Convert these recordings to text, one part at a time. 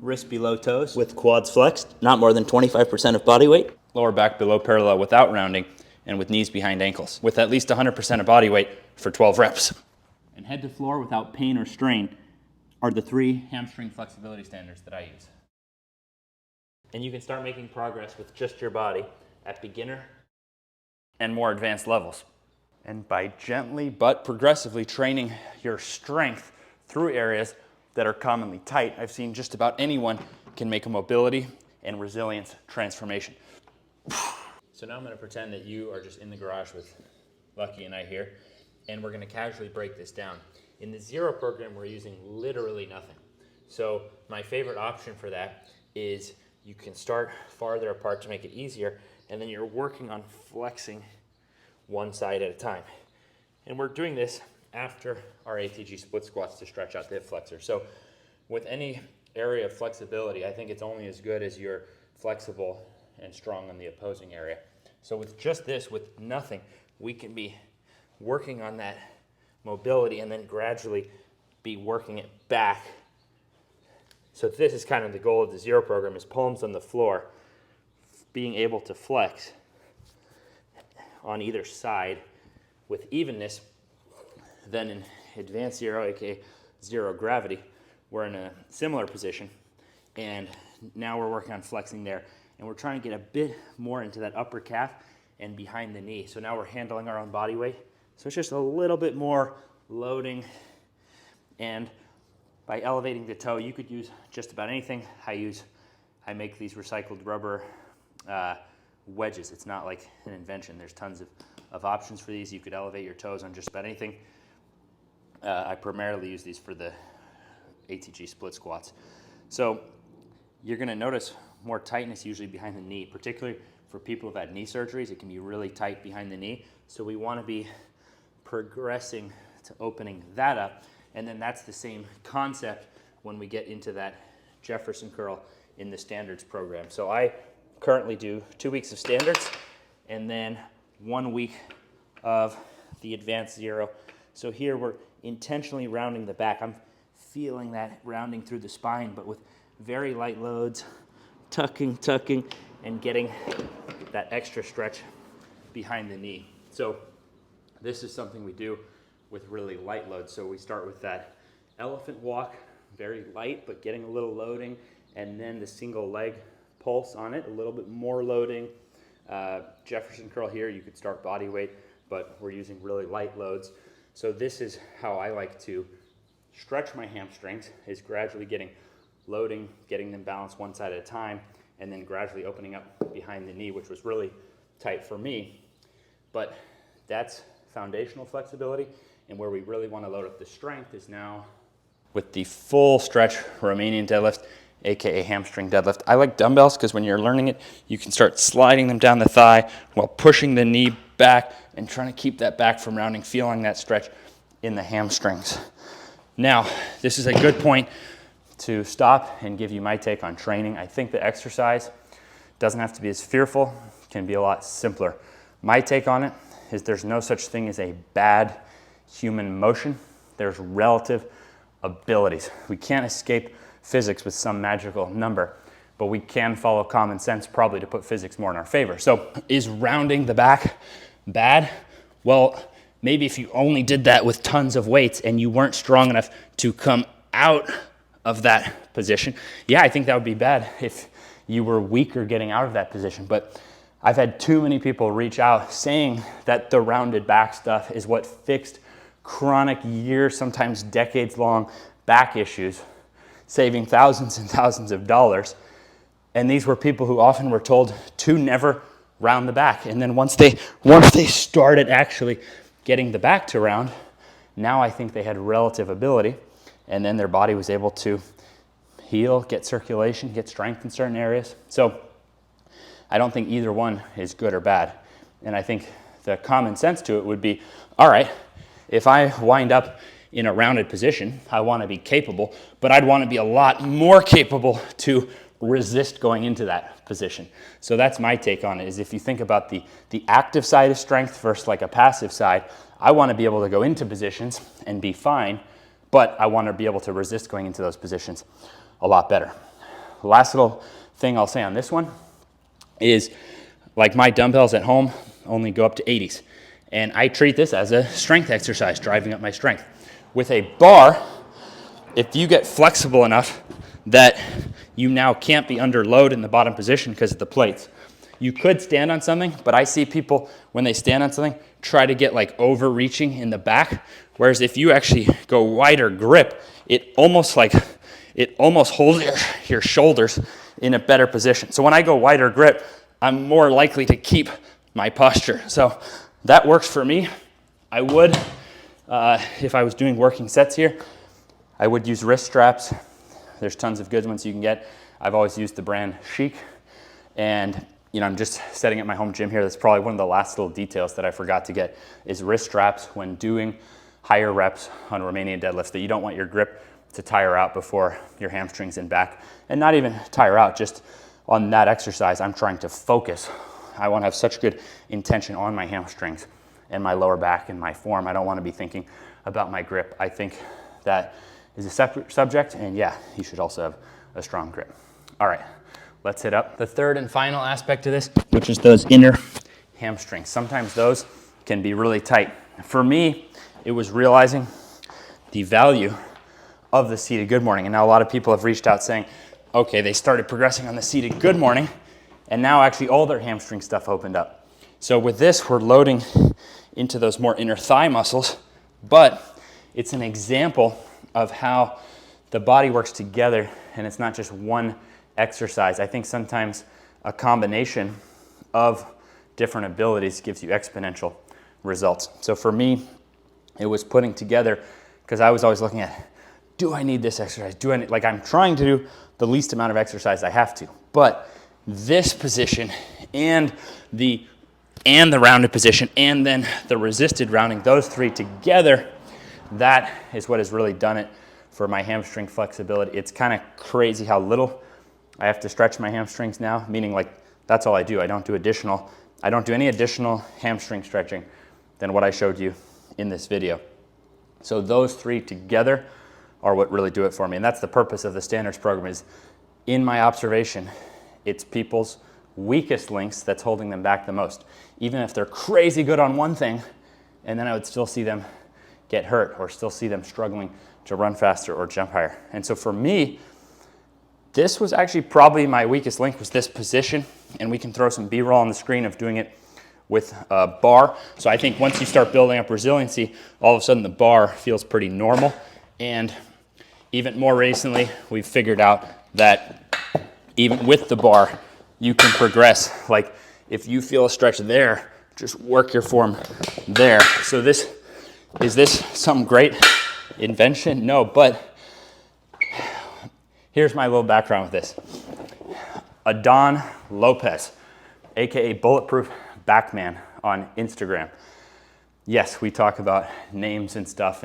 wrist below toes with quads flexed, not more than 25% of body weight. Lower back below parallel without rounding, and with knees behind ankles, with at least 100% of body weight for 12 reps. And head to floor without pain or strain are the 3 hamstring flexibility standards that I use. And you can start making progress with just your body at beginner and more advanced levels. And by gently but progressively training your strength through areas that are commonly tight, I've seen just about anyone can make a mobility and resilience transformation. So now I'm going to pretend that you are just in the garage with Lucky and I here, and we're going to casually break this down. In the zero program, we're using literally nothing. So my favorite option for that is you can start farther apart to make it easier, and then you're working on flexing one side at a time. And we're doing this after our ATG split squats to stretch out the hip flexor. So with any area of flexibility, I think it's only as good as you're flexible and strong on the opposing area. So with just this, with nothing, we can be working on that mobility and then gradually be working it back. So this is kind of the goal of the zero program, is palms on the floor, being able to flex on either side with evenness. Then in advanced zero, aka zero gravity, we're in a similar position, and now we're working on flexing there, and we're trying to get a bit more into that upper calf and behind the knee. So now we're handling our own body weight, so it's just a little bit more loading. And by elevating the toe, you could use just about anything. I make these recycled rubber wedges. It's not like an invention. There's tons of options for these. You could elevate your toes on just about anything. I primarily use these for the ATG split squats. So you're going to notice more tightness usually behind the knee, particularly for people who've had knee surgeries. It can be really tight behind the knee. So we want to be progressing to opening that up. And then that's the same concept when we get into that Jefferson curl in the standards program. So I currently do 2 weeks of standards and then 1 week of the advanced zero. So here we're intentionally rounding the back. I'm feeling that rounding through the spine, but with very light loads, tucking, and getting that extra stretch behind the knee. So this is something we do with really light loads. So we start with that elephant walk, very light, but getting a little loading, and then the single leg pulse on it, a little bit more loading. Jefferson curl here, you could start body weight, but we're using really light loads. So this is how I like to stretch my hamstrings, is gradually getting loading, getting them balanced one side at a time, and then gradually opening up behind the knee, which was really tight for me. But that's foundational flexibility, and where we really want to load up the strength is now with the full stretch Romanian deadlift, aka hamstring deadlift. I like dumbbells because when you're learning it, you can start sliding them down the thigh while pushing the knee back and trying to keep that back from rounding, feeling that stretch in the hamstrings. Now, this is a good point to stop and give you my take on training. I think the exercise doesn't have to be as fearful, can be a lot simpler. My take on it is there's no such thing as a bad human motion. There's relative abilities. We can't escape physics with some magical number, but we can follow common sense probably to put physics more in our favor. So is rounding the back bad? Well, maybe if you only did that with tons of weights and you weren't strong enough to come out of that position, yeah, I think that would be bad if you were weaker getting out of that position. But I've had too many people reach out saying that the rounded back stuff is what fixed chronic years, sometimes decades long back issues, saving thousands and thousands of dollars. And these were people who often were told to never round the back. And then once they started actually getting the back to round, now I think they had relative ability, and then their body was able to heal, get circulation, get strength in certain areas. So I don't think either one is good or bad. And I think the common sense to it would be, all right, if I wind up in a rounded position, I want to be capable, but I'd want to be a lot more capable to resist going into that position. So that's my take on it, is if you think about the active side of strength versus like a passive side, I want to be able to go into positions and be fine, but I want to be able to resist going into those positions a lot better. Last little thing I'll say on this one is, like, my dumbbells at home only go up to 80s. And I treat this as a strength exercise, driving up my strength. With a bar, if you get flexible enough that you now can't be under load in the bottom position because of the plates, you could stand on something, but I see people, when they stand on something, try to get like overreaching in the back. Whereas if you actually go wider grip, it almost holds your shoulders in a better position. So when I go wider grip, I'm more likely to keep my posture. So that works for me. I would, if I was doing working sets here, I would use wrist straps. There's tons of good ones you can get. I've always used the brand Chic. And I'm just setting up my home gym here. That's probably one of the last little details that I forgot to get, is wrist straps when doing higher reps on Romanian deadlifts, that you don't want your grip to tire out before your hamstrings and back. And not even tire out, just on that exercise, I'm trying to focus. I want to have such good intention on my hamstrings and my lower back and my form. I don't want to be thinking about my grip. I think that is a separate subject, and yeah, you should also have a strong grip. All right, let's hit up the third and final aspect of this, which is those inner hamstrings. Sometimes those can be really tight. For me, it was realizing the value of the seated good morning. And now a lot of people have reached out saying, okay, they started progressing on the seated good morning, and now actually all their hamstring stuff opened up. So with this, we're loading into those more inner thigh muscles, but it's an example of how the body works together, and it's not just one exercise. I think sometimes a combination of different abilities gives you exponential results. So for me, it was putting together, because I was always looking at, do I need this exercise? I'm trying to do the least amount of exercise I have to, but this position and the rounded position and then the resisted rounding, those three together, that is what has really done it for my hamstring flexibility. It's kind of crazy how little I have to stretch my hamstrings now, meaning like that's all I do. I don't do any additional hamstring stretching than what I showed you in this video. So those three together are what really do it for me. And that's the purpose of the standards program, is, in my observation, it's people's weakest links that's holding them back the most. Even if they're crazy good on one thing, and then I would still see them get hurt or still see them struggling to run faster or jump higher. And so for me, this was actually probably my weakest link, was this position. And we can throw some B-roll on the screen of doing it with a bar. So I think once you start building up resiliency, all of a sudden the bar feels pretty normal. And even more recently, we've figured out that even with the bar, you can progress. Like if you feel a stretch there, just work your form there. So is this some great invention? No, but here's my little background with this. Adon Lopez, AKA Bulletproof Backman on Instagram. Yes, we talk about names and stuff,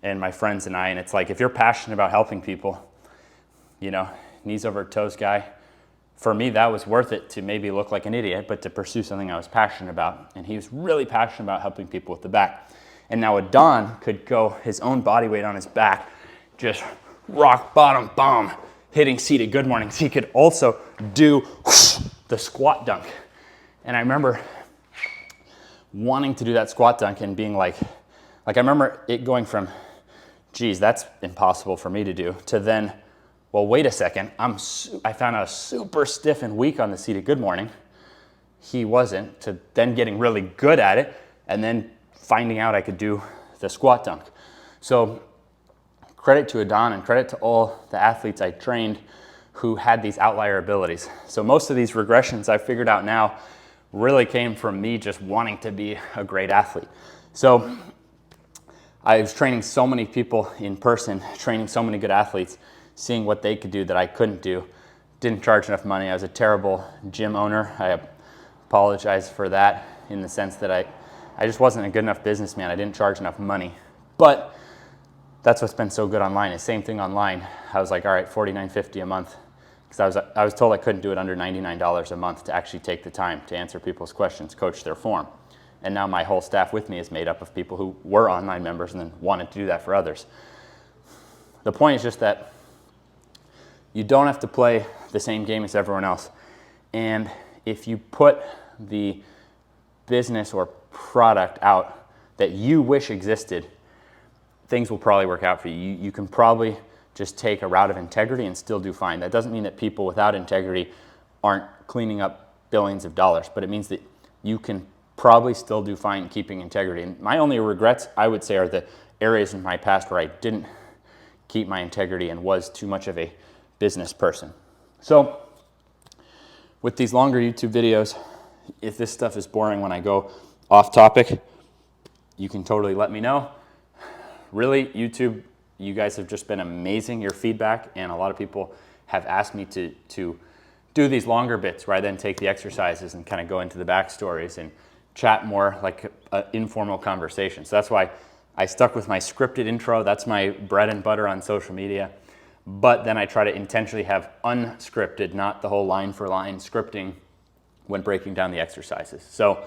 and my friends and I, and it's like, if you're passionate about helping people, knees over toes guy, for me, that was worth it to maybe look like an idiot, but to pursue something I was passionate about. And he was really passionate about helping people with the back. And now Adon could go his own body weight on his back, just rock bottom, bomb, hitting seated good mornings. He could also do the squat dunk. And I remember wanting to do that squat dunk and being like I remember it going from, geez, that's impossible for me to do, to then, well, wait a second, I found out super stiff and weak on the seated good morning. He wasn't, to then getting really good at it, and then finding out I could do the squat dunk. So credit to Adon and credit to all the athletes I trained who had these outlier abilities. So most of these regressions I figured out now really came from me just wanting to be a great athlete. So I was training so many people in person, training so many good athletes, seeing what they could do that I couldn't do. Didn't charge enough money. I was a terrible gym owner. I apologize for that, in the sense that I just wasn't a good enough businessman. I didn't charge enough money. But that's what's been so good online. The same thing online. I was like, all right, $49.50 a month, because I was told I couldn't do it under $99 a month to actually take the time to answer people's questions, coach their form. And now my whole staff with me is made up of people who were online members and then wanted to do that for others. The point is just that You don't have to play the same game as everyone else. And if you put the business or product out that you wish existed, things will probably work out for you. You can probably just take a route of integrity and still do fine. That doesn't mean that people without integrity aren't cleaning up billions of dollars, but it means that you can probably still do fine keeping integrity. And my only regrets, I would say, are the areas in my past where I didn't keep my integrity and was too much of a business person. So with these longer YouTube videos, if this stuff is boring when I go off topic, you can totally let me know. Really, YouTube, you guys have just been amazing, your feedback, and a lot of people have asked me to do these longer bits where I then take the exercises and kind of go into the backstories and chat more like an informal conversation. So that's why I stuck with my scripted intro. That's my bread and butter on social media. But then I try to intentionally have unscripted, not the whole line for line scripting when breaking down the exercises. So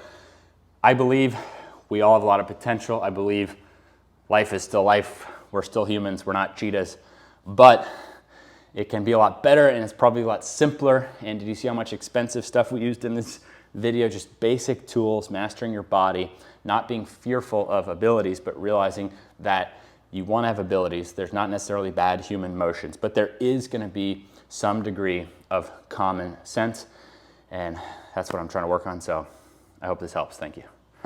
I believe we all have a lot of potential. I believe life is still life. We're still humans. We're not cheetahs. But it can be a lot better, and it's probably a lot simpler. And did you see how much expensive stuff we used in this video? Just basic tools, mastering your body, not being fearful of abilities, but realizing that you want to have abilities. There's not necessarily bad human motions, but there is going to be some degree of common sense, and that's what I'm trying to work on. So I hope this helps. Thank you.